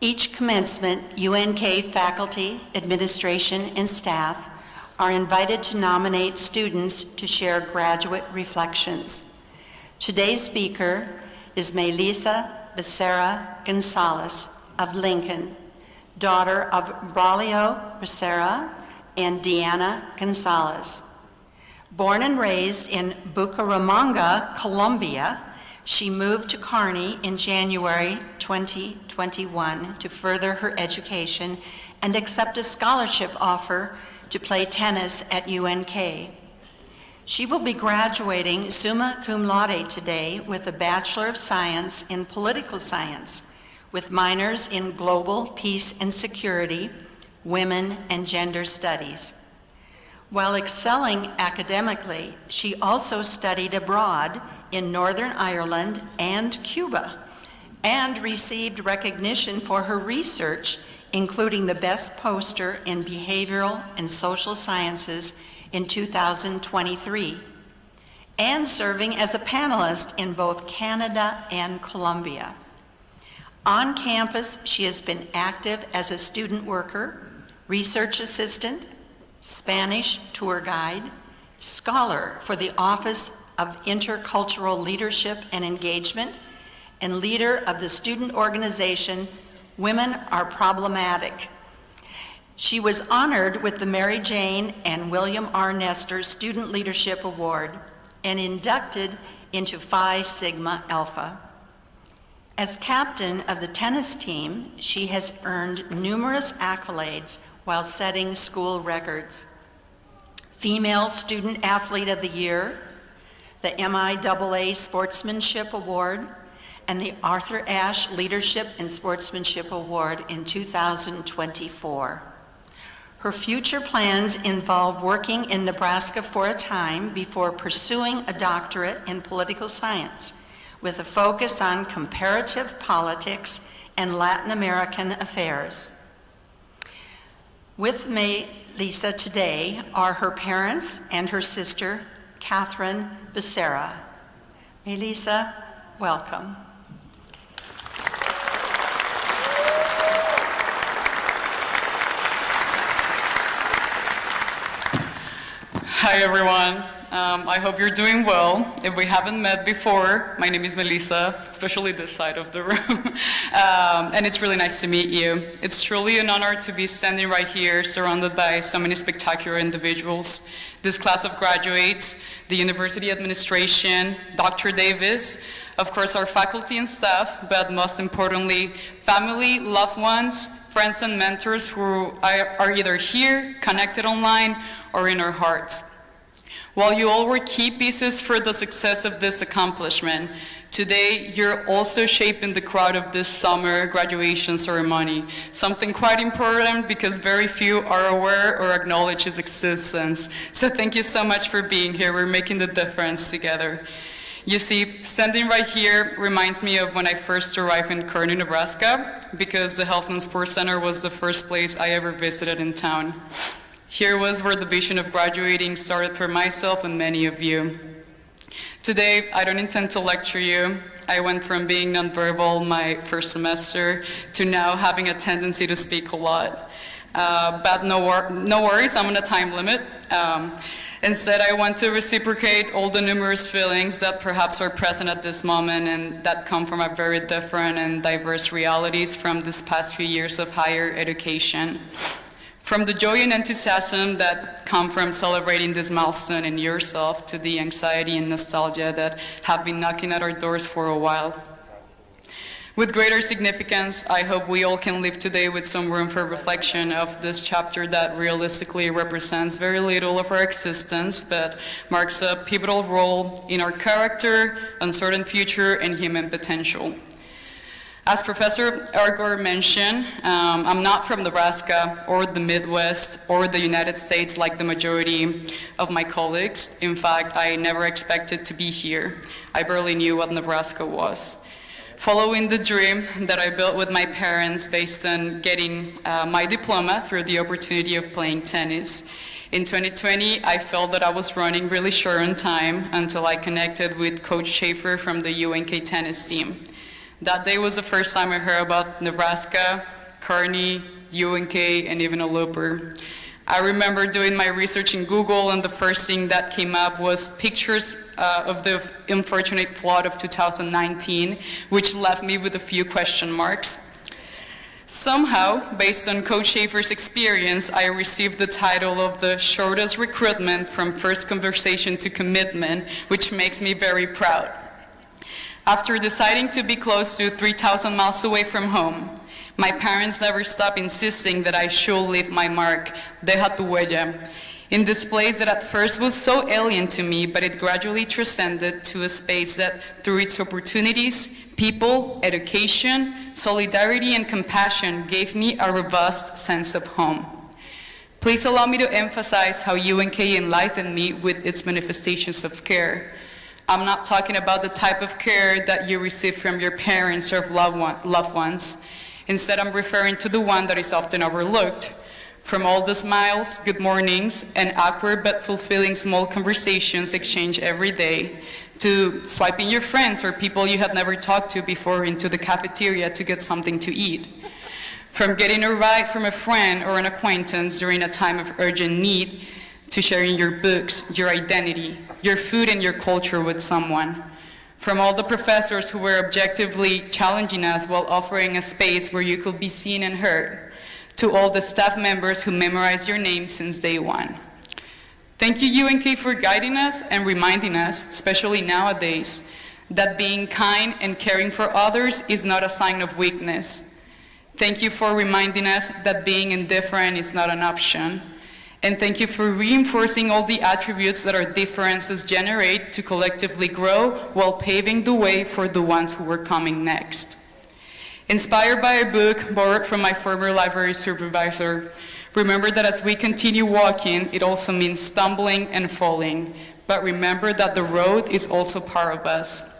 Each commencement, UNK faculty, administration, and staff are invited to nominate students to share graduate reflections. Today's speaker is Melisa Becerra González of Lincoln, daughter of Braulio Becerra and Diana González. Born and raised in Bucaramanga, Colombia, she moved to Kearney in January 2021 to further her education and accept a scholarship offer to play tennis at UNK. She will be graduating summa cum laude today with a Bachelor of Science in Political Science, with minors in Global Peace and Security, Women and Gender Studies. While excelling academically, she also studied abroad in Northern Ireland and Cuba, and received recognition for her research, including the Best Poster in Behavioral and Social Sciences in 2023, and serving as a panelist in both Canada and Colombia. On campus, she has been active as a student worker, research assistant, Spanish tour guide, scholar for the Office of Intercultural Leadership and Engagement, and leader of the student organization Women Are Problematic. She was honored with the Mary Jane and William R. Nestor Student Leadership Award and inducted into Phi Sigma Alpha. As captain of the tennis team, she has earned numerous accolades while setting school records. Female Student-Athlete of the Year, the MIAA Sportsmanship Award, and the Arthur Ashe Leadership and Sportsmanship Award in 2024. Her future plans involve working in Nebraska for a time before pursuing a doctorate in political science, with a focus on comparative politics and Latin American affairs. With Melisa today are her parents and her sister, Catherine Becerra. Melisa, welcome. Hi everyone, I hope you're doing well. If we haven't met before, my name is Melisa, especially this side of the room, and it's really nice to meet you. It's truly an honor to be standing right here surrounded by so many spectacular individuals. This class of graduates, the university administration, Dr. Davis, of course our faculty and staff, but most importantly, family, loved ones, friends and mentors who are either here, connected online, or in our hearts. While you all were key pieces for the success of this accomplishment, today you're also shaping the crowd of this summer graduation ceremony, something quite important because very few are aware or acknowledge its existence. So thank you so much for being here. We're making the difference together. You see, standing right here reminds me of when I first arrived in Kearney, Nebraska, because the Health and Sports Center was the first place I ever visited in town. Here was where the vision of graduating started for myself and many of you. Today, I don't intend to lecture you. I went from being nonverbal my first semester to now having a tendency to speak a lot. But no worries, I'm on a time limit. Instead, I want to reciprocate all the numerous feelings that perhaps are present at this moment and that come from our very different and diverse realities from this past few years of higher education. From the joy and enthusiasm that come from celebrating this milestone in yourself to the anxiety and nostalgia that have been knocking at our doors for a while. With greater significance, I hope we all can live today with some room for reflection of this chapter that realistically represents very little of our existence, but marks a pivotal role in our character, uncertain future, and human potential. As Professor Argor mentioned, I'm not from Nebraska or the Midwest or the United States like the majority of my colleagues. In fact, I never expected to be here. I barely knew what Nebraska was. Following the dream that I built with my parents based on getting my diploma through the opportunity of playing tennis. In 2020, I felt that I was running really short on time until I connected with Coach Schaefer from the UNK tennis team. That day was the first time I heard about Nebraska, Kearney, UNK, and even a Loper. I remember doing my research in Google, and the first thing that came up was pictures of the unfortunate flood of 2019, which left me with a few question marks. Somehow, based on Coach Schaefer's experience, I received the title of the shortest recruitment from first conversation to commitment, which makes me very proud. After deciding to be close to 3,000 miles away from home, my parents never stopped insisting that I should leave my mark, deja tu huella, in this place that at first was so alien to me, but it gradually transcended to a space that, through its opportunities, people, education, solidarity, and compassion, gave me a robust sense of home. Please allow me to emphasize how UNK enlightened me with its manifestations of care. I'm not talking about the type of care that you receive from your parents or loved ones. Instead, I'm referring to the one that is often overlooked. From all the smiles, good mornings, and awkward but fulfilling small conversations exchanged every day, to swiping your friends or people you had never talked to before into the cafeteria to get something to eat. From getting a ride from a friend or an acquaintance during a time of urgent need, to sharing your books, your identity, your food, and your culture with someone. From all the professors who were objectively challenging us while offering a space where you could be seen and heard, to all the staff members who memorized your name since day one. Thank you, UNK, for guiding us and reminding us, especially nowadays, that being kind and caring for others is not a sign of weakness. Thank you for reminding us that being indifferent is not an option. And thank you for reinforcing all the attributes that our differences generate to collectively grow while paving the way for the ones who were coming next. Inspired by a book borrowed from my former library supervisor, remember that as we continue walking, it also means stumbling and falling. But remember that the road is also part of us.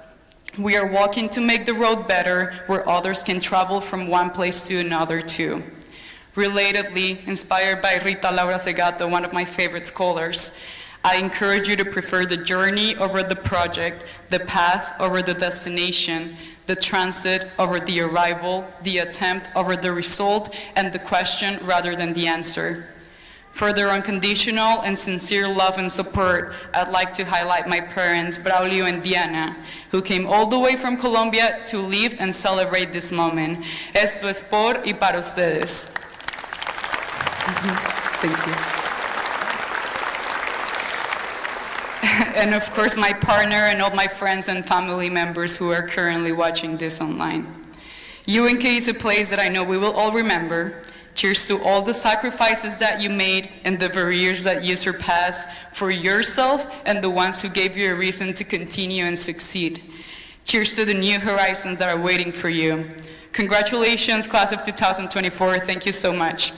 We are walking to make the road better, where others can travel from one place to another too. Relatedly, inspired by Rita Laura Segato, one of my favorite scholars, I encourage you to prefer the journey over the project, the path over the destination, the transit over the arrival, the attempt over the result, and the question rather than the answer. For their unconditional and sincere love and support, I'd like to highlight my parents, Braulio and Diana, who came all the way from Colombia to live and celebrate this moment. Esto es por y para ustedes. Thank you. And of course, my partner and all my friends and family members who are currently watching this online. UNK is a place that I know we will all remember. Cheers to all the sacrifices that you made and the barriers that you surpassed for yourself and the ones who gave you a reason to continue and succeed. Cheers to the new horizons that are waiting for you. Congratulations, class of 2024. Thank you so much.